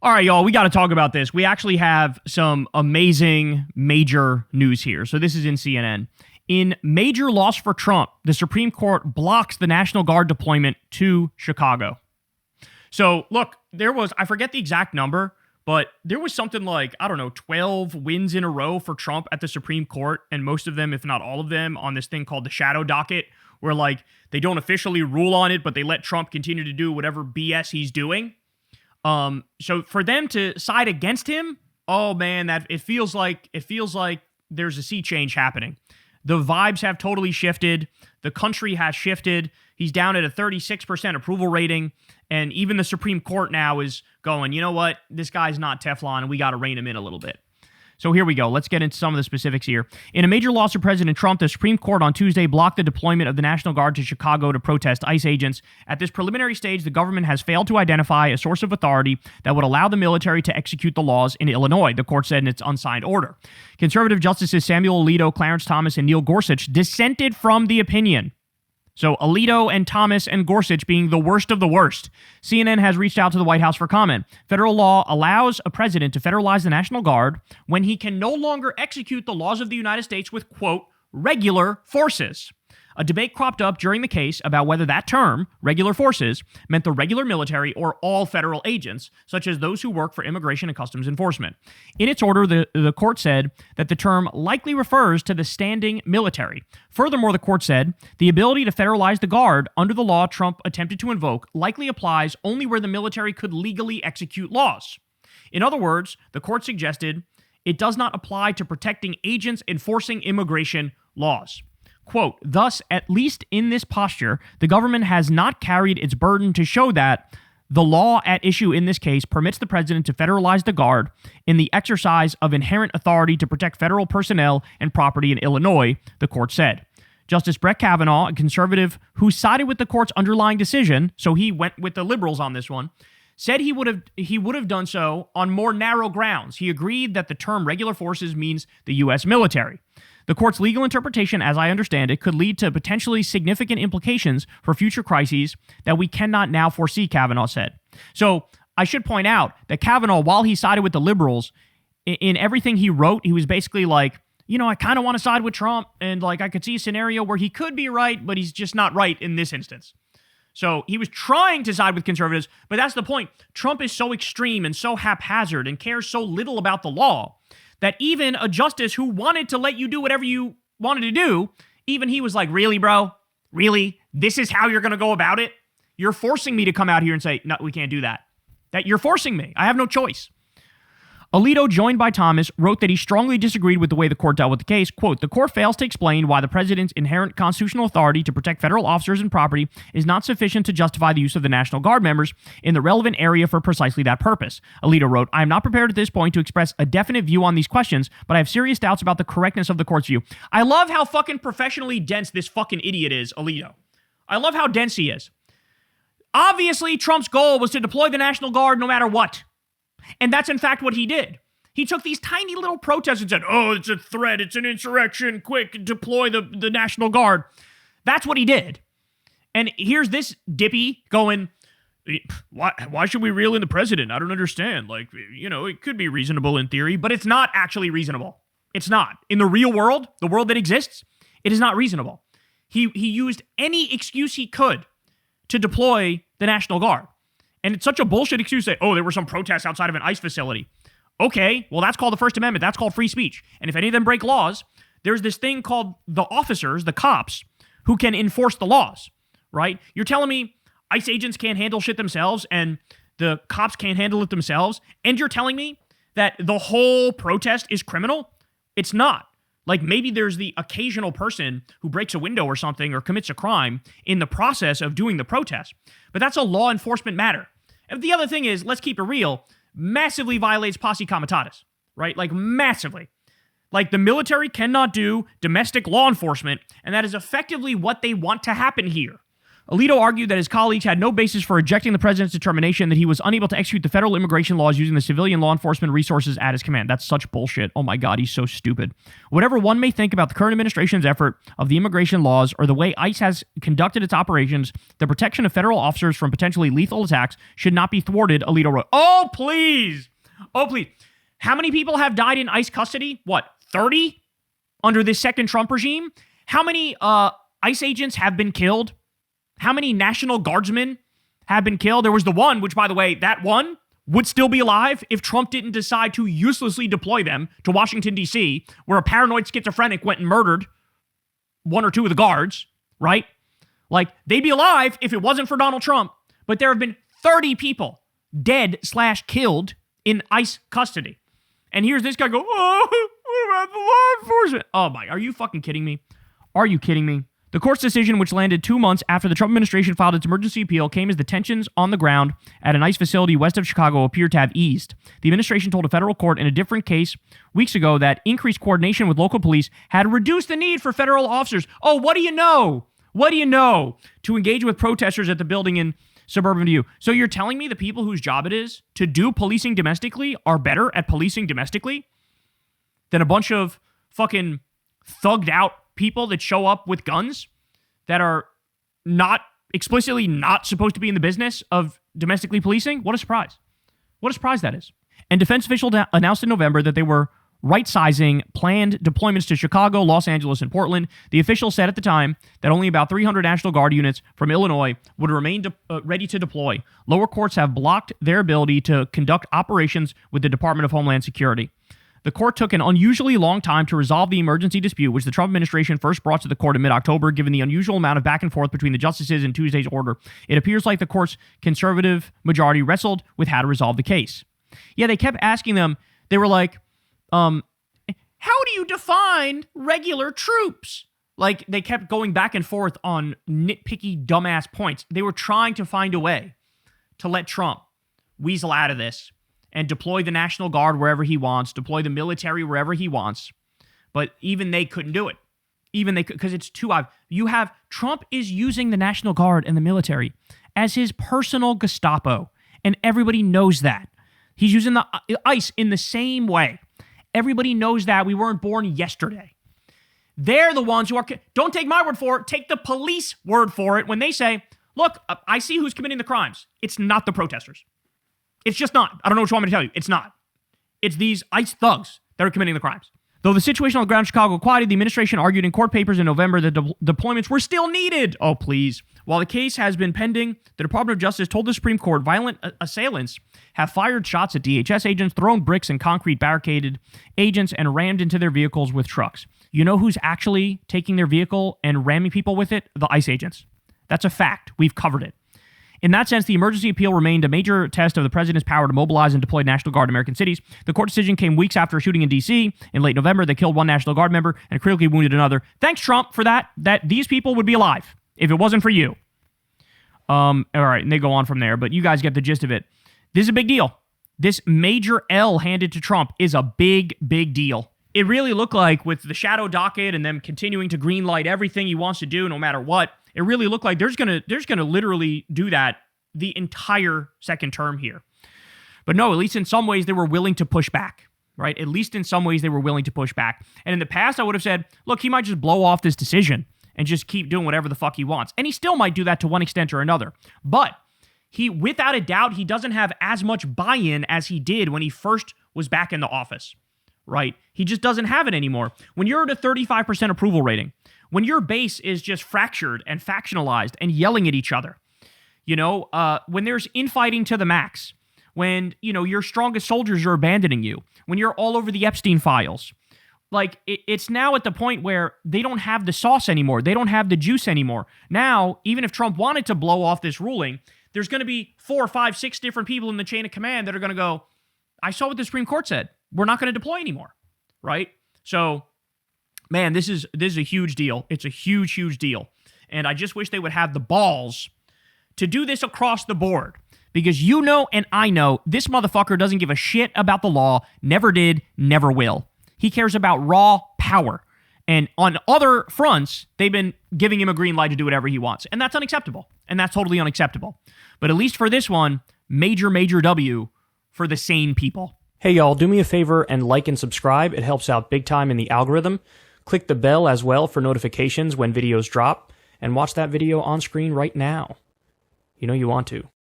All right, y'all, we got to talk about this. We actually have some amazing major news here. So this is in CNN. In major loss for Trump, the Supreme Court blocks the National Guard deployment to Chicago. So look, there was, I forget the exact number, but there was something like, 12 wins in a row for Trump at the Supreme Court, and most of them, if not all of them, on this thing called the shadow docket, where like they don't officially rule on it, but they let Trump continue to do whatever BS he's doing. So for them to side against him, oh man, that it feels like there's a sea change happening. The vibes have totally shifted. The country has shifted. He's down at a 36% approval rating. And even the Supreme Court now is going, you know what? This guy's not Teflon and we got to rein him in a little bit. So here we go. Let's get into some of the specifics here. In a major loss of President Trump, the Supreme Court on Tuesday blocked the deployment of the National Guard to Chicago to protest ICE agents. At this preliminary stage, the government has failed to identify a source of authority that would allow the military to execute the laws in Illinois, the court said in its unsigned order. Conservative Justices Samuel Alito, Clarence Thomas, and Neil Gorsuch dissented from the opinion. So Alito and Thomas and Gorsuch being the worst of the worst. CNN has reached out to the White House for comment. Federal law allows a president to federalize the National Guard when he can no longer execute the laws of the United States with, quote, regular forces. A debate cropped up during the case about whether that term, regular forces, meant the regular military or all federal agents, such as those who work for Immigration and Customs Enforcement. In its order, the court said that the term likely refers to the standing military. Furthermore, the court said the ability to federalize the Guard under the law Trump attempted to invoke likely applies only where the military could legally execute laws. In other words, the court suggested it does not apply to protecting agents enforcing immigration laws. Quote, thus, at least in this posture, the government has not carried its burden to show that the law at issue in this case permits the president to federalize the Guard in the exercise of inherent authority to protect federal personnel and property in Illinois, the court said. Justice Brett Kavanaugh, a conservative who sided with the court's underlying decision, so he went with the liberals on this one, said he would have done so on more narrow grounds. He agreed that the term regular forces means the U.S. military. The court's legal interpretation, as I understand it, could lead to potentially significant implications for future crises that we cannot now foresee, Kavanaugh said. So I should point out that Kavanaugh, while he sided with the liberals, in everything he wrote, he was basically like, I kind of want to side with Trump, and like I could see a scenario where he could be right, but he's just not right in this instance. So he was trying to side with conservatives, but that's the point. Trump is so extreme and so haphazard and cares so little about the law that even a justice who wanted to let you do whatever you wanted to do, even he was like, really, bro? Really? This is how you're going to go about it? You're forcing me to come out here and say, no, we can't do that. That you're forcing me. I have no choice. Alito, joined by Thomas, wrote that he strongly disagreed with the way the court dealt with the case. Quote, the court fails to explain why the president's inherent constitutional authority to protect federal officers and property is not sufficient to justify the use of the National Guard members in the relevant area for precisely that purpose. Alito wrote, I am not prepared at this point to express a definite view on these questions, but I have serious doubts about the correctness of the court's view. I love how fucking professionally dense this fucking idiot is, Alito. I love how dense he is. Obviously, Trump's goal was to deploy the National Guard no matter what. And that's in fact what he did. He took these tiny little protests and said, oh, it's a threat, it's an insurrection, quick, deploy the National Guard. That's what he did. And here's this dippy going, why should we reel in the president? I don't understand. Like, it could be reasonable in theory, but it's not actually reasonable. It's not. In the real world, the world that exists, it is not reasonable. He used any excuse he could to deploy the National Guard. And it's such a bullshit excuse that, there were some protests outside of an ICE facility. Okay, well, that's called the First Amendment. That's called free speech. And if any of them break laws, there's this thing called the officers, the cops, who can enforce the laws, right? You're telling me ICE agents can't handle shit themselves and the cops can't handle it themselves, and you're telling me that the whole protest is criminal? It's not. Like, maybe there's the occasional person who breaks a window or something or commits a crime in the process of doing the protest. But that's a law enforcement matter. And the other thing is, let's keep it real, massively violates posse comitatus, right? Like, massively. Like, the military cannot do domestic law enforcement, and that is effectively what they want to happen here. Alito argued that his colleagues had no basis for rejecting the president's determination that he was unable to execute the federal immigration laws using the civilian law enforcement resources at his command. That's such bullshit. Oh my God, he's so stupid. Whatever one may think about the current administration's effort of the immigration laws or the way ICE has conducted its operations, the protection of federal officers from potentially lethal attacks should not be thwarted, Alito wrote. Oh, please. Oh, please. How many people have died in ICE custody? What, 30 under this second Trump regime? How many ICE agents have been killed? How many National Guardsmen have been killed? There was the one, which, by the way, that one would still be alive if Trump didn't decide to uselessly deploy them to Washington, D.C., where a paranoid schizophrenic went and murdered one or two of the guards, right? Like, they'd be alive if it wasn't for Donald Trump. But there have been 30 people dead/killed in ICE custody. And here's this guy go, oh, what about the law enforcement? Oh, my, are you fucking kidding me? Are you kidding me? The court's decision, which landed 2 months after the Trump administration filed its emergency appeal, came as the tensions on the ground at an ICE facility west of Chicago appeared to have eased. The administration told a federal court in a different case weeks ago that increased coordination with local police had reduced the need for federal officers. Oh, what do you know? What do you know? To engage with protesters at the building in suburban view. So you're telling me the people whose job it is to do policing domestically are better at policing domestically than a bunch of fucking thugged out people that show up with guns that are not explicitly not supposed to be in the business of domestically policing? What a surprise. What a surprise that is. And defense officials announced in November that they were right-sizing planned deployments to Chicago, Los Angeles, and Portland. The officials said at the time that only about 300 National Guard units from Illinois would remain ready to deploy. Lower courts have blocked their ability to conduct operations with the Department of Homeland Security. The court took an unusually long time to resolve the emergency dispute, which the Trump administration first brought to the court in mid-October, given the unusual amount of back and forth between the justices in Tuesday's order. It appears like the court's conservative majority wrestled with how to resolve the case. Yeah, they kept asking them, they were like, how do you define regular troops? Like, they kept going back and forth on nitpicky, dumbass points. They were trying to find a way to let Trump weasel out of this and deploy the National Guard wherever he wants, deploy the military wherever he wants. But even they couldn't do it. Even they could, because it's too obvious. Trump is using the National Guard and the military as his personal Gestapo, and everybody knows that. He's using the ICE in the same way. Everybody knows that. We weren't born yesterday. They're the ones who are, don't take my word for it, take the police word for it when they say, look, I see who's committing the crimes. It's not the protesters. It's just not. I don't know what you want me to tell you. It's not. It's these ICE thugs that are committing the crimes. Though the situation on the ground in Chicago quieted, the administration argued in court papers in November that deployments were still needed. Oh, please. While the case has been pending, the Department of Justice told the Supreme Court violent assailants have fired shots at DHS agents, thrown bricks and concrete barricaded agents, and rammed into their vehicles with trucks. You know who's actually taking their vehicle and ramming people with it? The ICE agents. That's a fact. We've covered it. In that sense, the emergency appeal remained a major test of the president's power to mobilize and deploy National Guard in American cities. The court decision came weeks after a shooting in D.C. in late November that killed one National Guard member and critically wounded another. Thanks, Trump, for that these people would be alive if it wasn't for you. All right, and they go on from there, but you guys get the gist of it. This is a big deal. This major L handed to Trump is a big, big deal. It really looked like with the shadow docket and them continuing to greenlight everything he wants to do no matter what, it really looked like there's gonna literally do that the entire second term here. But no, at least in some ways they were willing to push back, right? At least in some ways they were willing to push back. And in the past, I would have said, look, he might just blow off this decision and just keep doing whatever the fuck he wants. And he still might do that to one extent or another. But he, without a doubt, he doesn't have as much buy-in as he did when he first was back in the office, right? He just doesn't have it anymore. When you're at a 35% approval rating, when your base is just fractured and factionalized and yelling at each other, when there's infighting to the max, when, your strongest soldiers are abandoning you, when you're all over the Epstein files, like it's now at the point where they don't have the sauce anymore. They don't have the juice anymore. Now, even if Trump wanted to blow off this ruling, there's going to be 4, 5, 6 different people in the chain of command that are going to go, I saw what the Supreme Court said. We're not going to deploy anymore, right? So, man, this is a huge deal. It's a huge, huge deal. And I just wish they would have the balls to do this across the board. Because and I know this motherfucker doesn't give a shit about the law, never did, never will. He cares about raw power. And on other fronts, they've been giving him a green light to do whatever he wants. And that's unacceptable. And that's totally unacceptable. But at least for this one, major W for the sane people. Hey y'all, do me a favor and like and subscribe. It helps out big time in the algorithm. Click the bell as well for notifications when videos drop. And watch that video on screen right now. You know you want to.